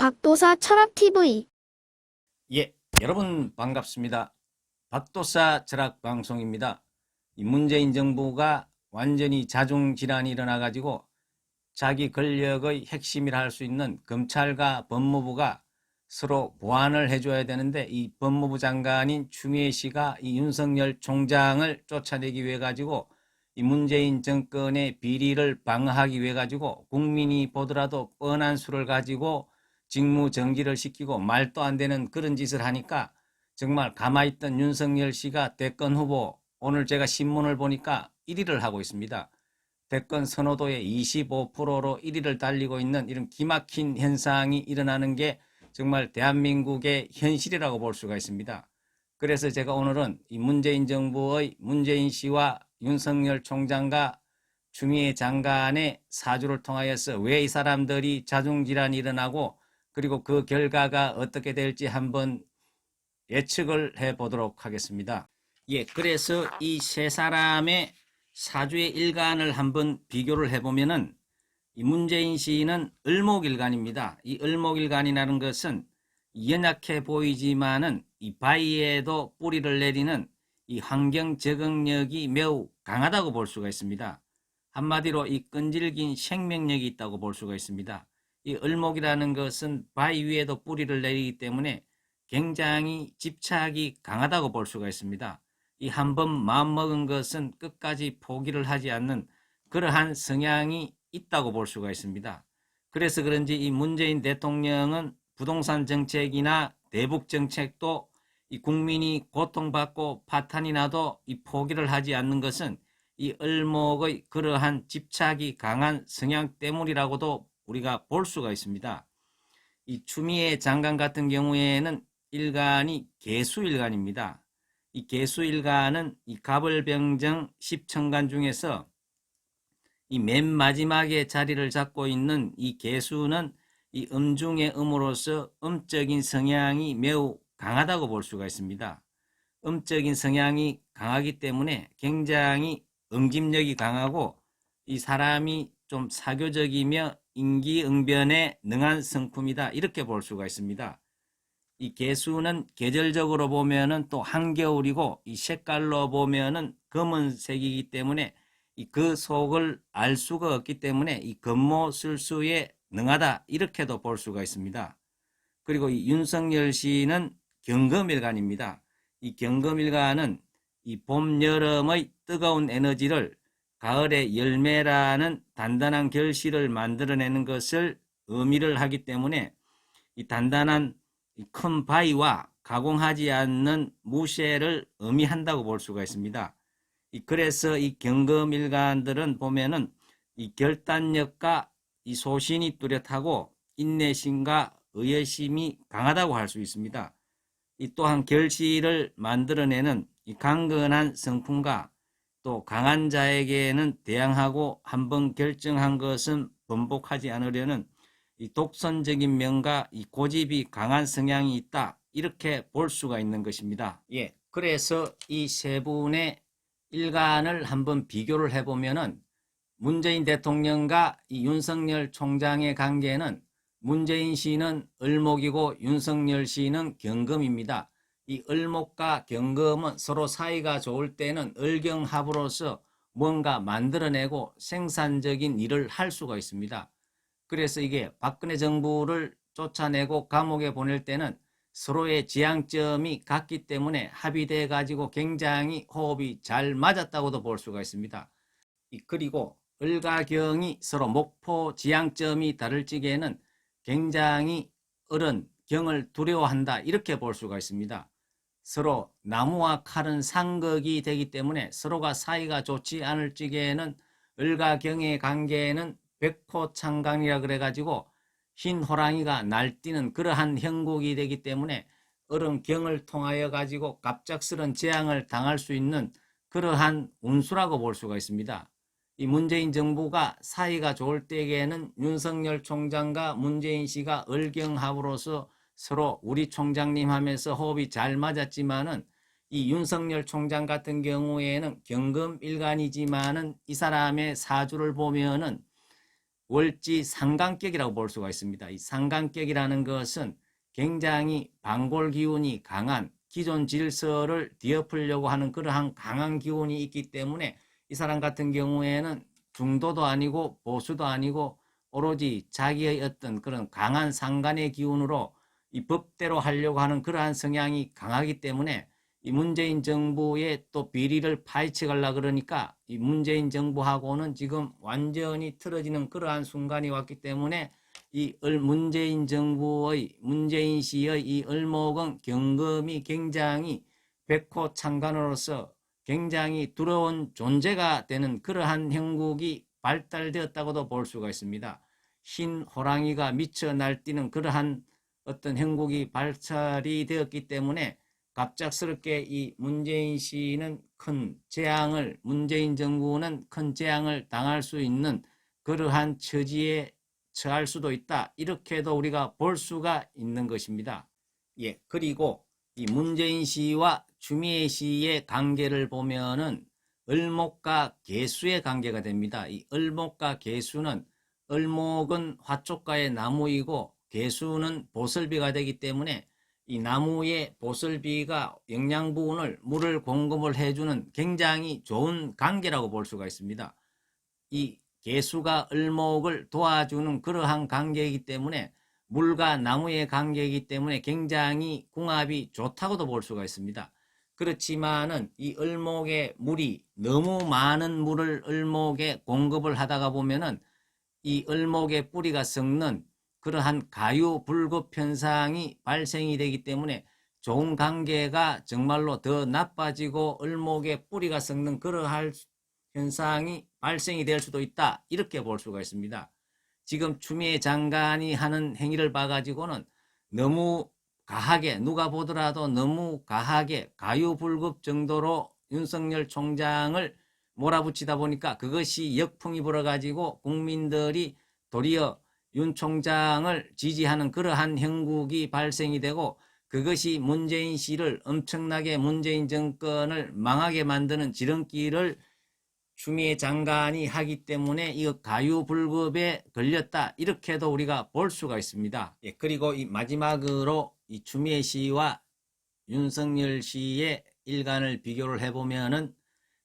박도사 철학TV. 예, 여러분 반갑습니다. 박도사 철학방송입니다. 이 문재인 정부가 완전히 자중질환이 일어나가지고 자기 권력의 핵심이라 할 수 있는 검찰과 법무부가 서로 보완을 해줘야 되는데, 이 법무부 장관인 추미애 씨가 이 윤석열 총장을 쫓아내기 위해 가지고 이 문재인 정권의 비리를 방어하기 위해 가지고 국민이 보더라도 뻔한 수를 가지고 직무 정지를 시키고 말도 안 되는 그런 짓을 하니까 정말 가만히 있던 윤석열 씨가 대권 후보, 오늘 제가 신문을 보니까 1위를 하고 있습니다. 대권 선호도의 25%로 1위를 달리고 있는 이런 기막힌 현상이 일어나는 게 정말 대한민국의 현실이라고 볼 수가 있습니다. 그래서 제가 오늘은 이 문재인 정부의 문재인 씨와 윤석열 총장과 추미애 장관의 사주를 통하여서 왜 이 사람들이 자중질환이 일어나고 그리고 그 결과가 어떻게 될지 한번 예측을 해보도록 하겠습니다. 예, 그래서 이 세 사람의 사주의 일간을 한번 비교를 해보면은 이 문재인 씨는 을목일간입니다. 이 을목일간이라는 것은 연약해 보이지만은 이 바위에도 뿌리를 내리는 이 환경 적응력이 매우 강하다고 볼 수가 있습니다. 한마디로 이 끈질긴 생명력이 있다고 볼 수가 있습니다. 이 을목이라는 것은 바위 위에도 뿌리를 내리기 때문에 굉장히 집착이 강하다고 볼 수가 있습니다. 이 한번 마음먹은 것은 끝까지 포기를 하지 않는 그러한 성향이 있다고 볼 수가 있습니다. 그래서 그런지 이 문재인 대통령은 부동산 정책이나 대북 정책도 이 국민이 고통받고 파탄이 나도 이 포기를 하지 않는 것은 이 을목의 그러한 집착이 강한 성향 때문이라고도 우리가 볼 수가 있습니다. 이 추미애 장관 같은 경우에는 일간이 개수일간입니다. 이 개수일간은 이 갑을병정 10천간 중에서 이 맨 마지막에 자리를 잡고 있는 이 개수는 이 음중의 음으로서 음적인 성향이 매우 강하다고 볼 수가 있습니다. 음적인 성향이 강하기 때문에 굉장히 응집력이 강하고 이 사람이 좀 사교적이며 인기응변에 능한 성품이다, 이렇게 볼 수가 있습니다. 이 개수는 계절적으로 보면은 또 한겨울이고 이 색깔로 보면은 검은색이기 때문에 그 속을 알 수가 없기 때문에 이 검모술수에 능하다, 이렇게도 볼 수가 있습니다. 그리고 이 윤석열 씨는 경금일간입니다. 이 경금일간은 이 봄, 여름의 뜨거운 에너지를 가을의 열매라는 단단한 결실을 만들어내는 것을 의미를 하기 때문에 이 단단한 큰 바위와 가공하지 않는 무쇠를 의미한다고 볼 수가 있습니다. 그래서 이 경금일간들은 보면은 이 결단력과 이 소신이 뚜렷하고 인내심과 의열심이 강하다고 할 수 있습니다. 이 또한 결실을 만들어내는 이 강건한 성품과 또 강한 자에게는 대항하고 한번 결정한 것은 번복하지 않으려는 이 독선적인 면과 이 고집이 강한 성향이 있다, 이렇게 볼 수가 있는 것입니다. 예, 그래서 이 세 분의 일간을 한번 비교를 해보면은 문재인 대통령과 이 윤석열 총장의 관계는 문재인 씨는 을목이고 윤석열 씨는 경금입니다. 이 을목과 경금은 서로 사이가 좋을 때는 을경합으로서 뭔가 만들어내고 생산적인 일을 할 수가 있습니다. 그래서 이게 박근혜 정부를 쫓아내고 감옥에 보낼 때는 서로의 지향점이 같기 때문에 합의돼 가지고 굉장히 호흡이 잘 맞았다고도 볼 수가 있습니다. 그리고 을과 경이 서로 목표 지향점이 다를 적에는 굉장히 을은 경을 두려워한다, 이렇게 볼 수가 있습니다. 서로 나무와 칼은 상극이 되기 때문에 서로가 사이가 좋지 않을 적에는 을과 경의 관계는 백호창강이라 그래가지고 흰 호랑이가 날뛰는 그러한 형국이 되기 때문에 을은 경을 통하여 가지고 갑작스런 재앙을 당할 수 있는 그러한 운수라고 볼 수가 있습니다. 이 문재인 정부가 사이가 좋을 때에는 윤석열 총장과 문재인 씨가 을경합으로서 서로 우리 총장님 하면서 호흡이 잘 맞았지만은 이 윤석열 총장 같은 경우에는 경금일간이지만은 이 사람의 사주를 보면은 월지 상강격이라고 볼 수가 있습니다. 이 상강격이라는 것은 굉장히 반골 기운이 강한 기존 질서를 뒤엎으려고 하는 그러한 강한 기운이 있기 때문에 이 사람 같은 경우에는 중도도 아니고 보수도 아니고 오로지 자기의 어떤 그런 강한 상간의 기운으로 이 법대로 하려고 하는 그러한 성향이 강하기 때문에 이 문재인 정부의 또 비리를 파헤쳐 가려고 그러니까 이 문재인 정부하고는 지금 완전히 틀어지는 그러한 순간이 왔기 때문에 이 문재인 정부의 문재인 씨의 이 을목은 경금이 굉장히 백호창간으로서 굉장히 두려운 존재가 되는 그러한 형국이 발달되었다고도 볼 수가 있습니다. 흰 호랑이가 미쳐 날뛰는 그러한 어떤 형국이 발달이 되었기 때문에 갑작스럽게 이 문재인 씨는 큰 재앙을, 문재인 정부는 큰 재앙을 당할 수 있는 그러한 처지에 처할 수도 있다. 이렇게도 우리가 볼 수가 있는 것입니다. 예, 그리고 이 문재인 씨와 추미애 씨의 관계를 보면은 을목과 계수의 관계가 됩니다. 이 을목과 계수는 을목은 화촉가의 나무이고 계수는 보슬비가 되기 때문에 이 나무의 보슬비가 영양 부분을 물을 공급을 해주는 굉장히 좋은 관계라고 볼 수가 있습니다. 이 계수가 을목을 도와주는 그러한 관계이기 때문에 물과 나무의 관계이기 때문에 굉장히 궁합이 좋다고도 볼 수가 있습니다. 그렇지만은 이 을목의 물이 너무 많은 물을 을목에 공급을 하다가 보면은 이 을목의 뿌리가 썩는 그러한 가유불급 현상이 발생이 되기 때문에 좋은 관계가 정말로 더 나빠지고 을목의 뿌리가 썩는 그러한 현상이 발생이 될 수도 있다. 이렇게 볼 수가 있습니다. 지금 추미애 장관이 하는 행위를 봐가지고는 너무 가하게, 누가 보더라도 너무 가하게 가유불급 정도로 윤석열 총장을 몰아붙이다 보니까 그것이 역풍이 불어가지고 국민들이 도리어 윤 총장을 지지하는 그러한 형국이 발생이 되고 그것이 문재인 씨를 엄청나게 문재인 정권을 망하게 만드는 지름길을 추미애 장관이 하기 때문에 이거 가유불급에 걸렸다. 이렇게도 우리가 볼 수가 있습니다. 예, 그리고 이 마지막으로 이 추미애 씨와 윤석열 씨의 일간을 비교를 해보면은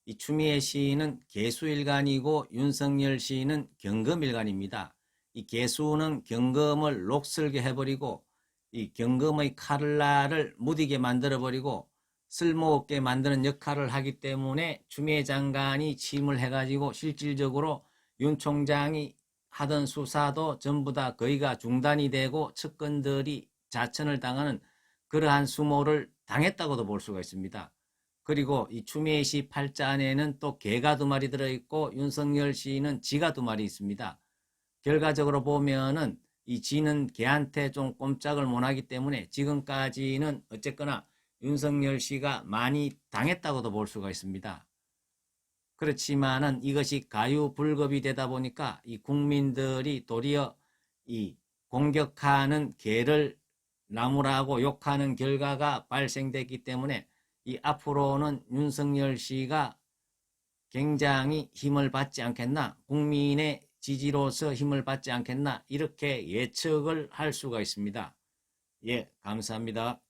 이 추미애 씨는 개수일간이고 윤석열 씨는 경금일간입니다. 이 개수는 경금을 녹슬게 해버리고 이 경금의 칼날을 무디게 만들어버리고 쓸모없게 만드는 역할을 하기 때문에 추미애 장관이 취임을 해가지고 실질적으로 윤 총장이 하던 수사도 전부 다 거의가 중단이 되고 측근들이 자천을 당하는 그러한 수모를 당했다고도 볼 수가 있습니다. 그리고 이 추미애 씨 팔자 안에는 또 개가 2마리 들어있고 윤석열 씨는 쥐가 2마리 있습니다. 결과적으로 보면은 이 쥐는 개한테 좀 꼼짝을 못하기 때문에 지금까지는 어쨌거나 윤석열 씨가 많이 당했다고도 볼 수가 있습니다. 그렇지만은 이것이 가유불급이 되다 보니까 이 국민들이 도리어 이 공격하는 개를 나무라고 욕하는 결과가 발생됐기 때문에 이 앞으로는 윤석열 씨가 굉장히 힘을 받지 않겠나, 국민의 지지로서 힘을 받지 않겠나 이렇게 예측을 할 수가 있습니다. 예, 감사합니다.